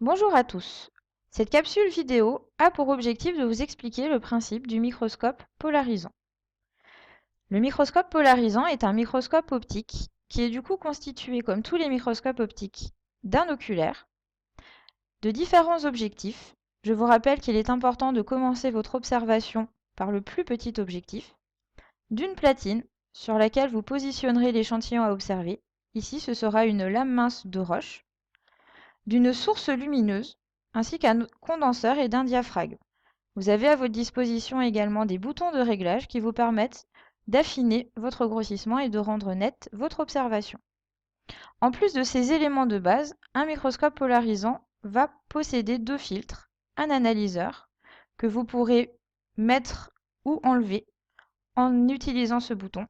Bonjour à tous. Cette capsule vidéo a pour objectif de vous expliquer le principe du microscope polarisant. Le microscope polarisant est un microscope optique qui est du coup constitué, comme tous les microscopes optiques, d'un oculaire, de différents objectifs. Je vous rappelle qu'il est important de commencer votre observation par le plus petit objectif, d'une platine sur laquelle vous positionnerez l'échantillon à observer. Ici, ce sera une lame mince de roche, d'une source lumineuse, ainsi qu'un condenseur et d'un diaphragme. Vous avez à votre disposition également des boutons de réglage qui vous permettent d'affiner votre grossissement et de rendre nette votre observation. En plus de ces éléments de base, un microscope polarisant va posséder deux filtres, un analyseur que vous pourrez mettre ou enlever en utilisant ce bouton,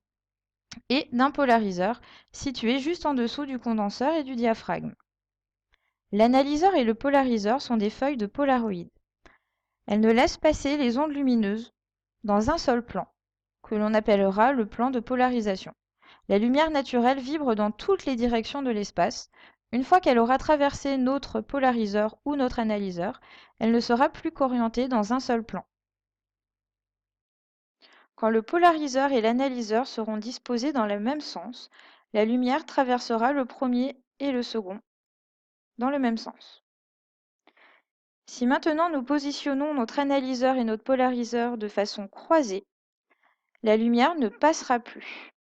et d'un polariseur situé juste en dessous du condenseur et du diaphragme. L'analyseur et le polariseur sont des feuilles de polaroïd. Elles ne laissent passer les ondes lumineuses dans un seul plan, que l'on appellera le plan de polarisation. La lumière naturelle vibre dans toutes les directions de l'espace. Une fois qu'elle aura traversé notre polariseur ou notre analyseur, elle ne sera plus qu'orientée dans un seul plan. Quand le polariseur et l'analyseur seront disposés dans le même sens, la lumière traversera le premier et le second dans le même sens. Si maintenant nous positionnons notre analyseur et notre polariseur de façon croisée, la lumière ne passera plus.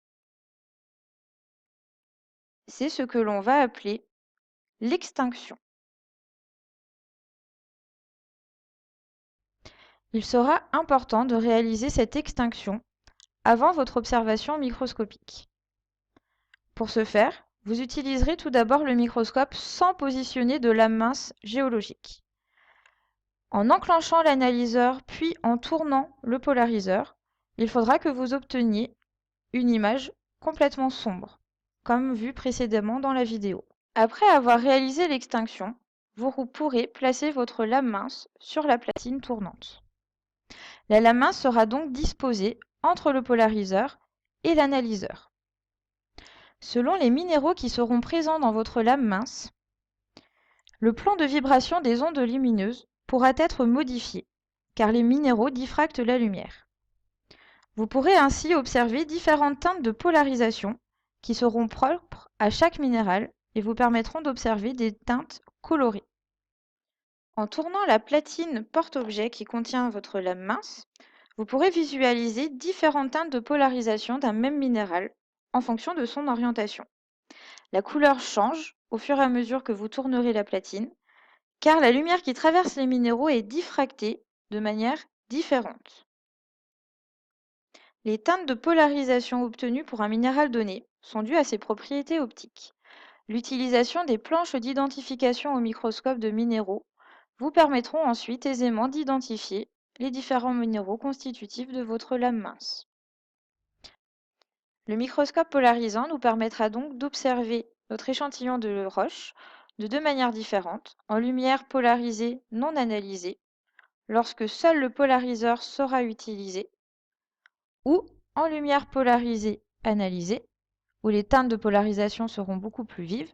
C'est ce que l'on va appeler l'extinction. Il sera important de réaliser cette extinction avant votre observation microscopique. Pour ce faire, vous utiliserez tout d'abord le microscope sans positionner de lame mince géologique. En enclenchant l'analyseur puis en tournant le polariseur, il faudra que vous obteniez une image complètement sombre, comme vu précédemment dans la vidéo. Après avoir réalisé l'extinction, vous pourrez placer votre lame mince sur la platine tournante. La lame mince sera donc disposée entre le polariseur et l'analyseur. Selon les minéraux qui seront présents dans votre lame mince, le plan de vibration des ondes lumineuses pourra être modifié, car les minéraux diffractent la lumière. Vous pourrez ainsi observer différentes teintes de polarisation qui seront propres à chaque minéral et vous permettront d'observer des teintes colorées. En tournant la platine porte-objet qui contient votre lame mince, vous pourrez visualiser différentes teintes de polarisation d'un même minéral en fonction de son orientation. La couleur change au fur et à mesure que vous tournerez la platine, car la lumière qui traverse les minéraux est diffractée de manière différente. Les teintes de polarisation obtenues pour un minéral donné sont dues à ses propriétés optiques. L'utilisation des planches d'identification au microscope de minéraux vous permettront ensuite aisément d'identifier les différents minéraux constitutifs de votre lame mince. Le microscope polarisant nous permettra donc d'observer notre échantillon de roche de deux manières différentes, en lumière polarisée non analysée, lorsque seul le polariseur sera utilisé, ou en lumière polarisée analysée, où les teintes de polarisation seront beaucoup plus vives,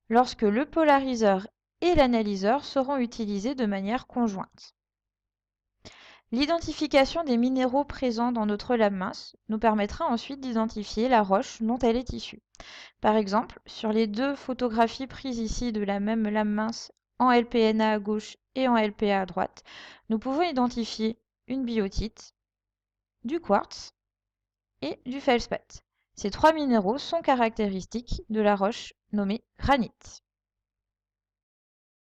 lorsque le polariseur et l'analyseur seront utilisés de manière conjointe. L'identification des minéraux présents dans notre lame mince nous permettra ensuite d'identifier la roche dont elle est issue. Par exemple, sur les deux photographies prises ici de la même lame mince en LPNA à gauche et en LPA à droite, nous pouvons identifier une biotite, du quartz et du feldspath. Ces trois minéraux sont caractéristiques de la roche nommée granite.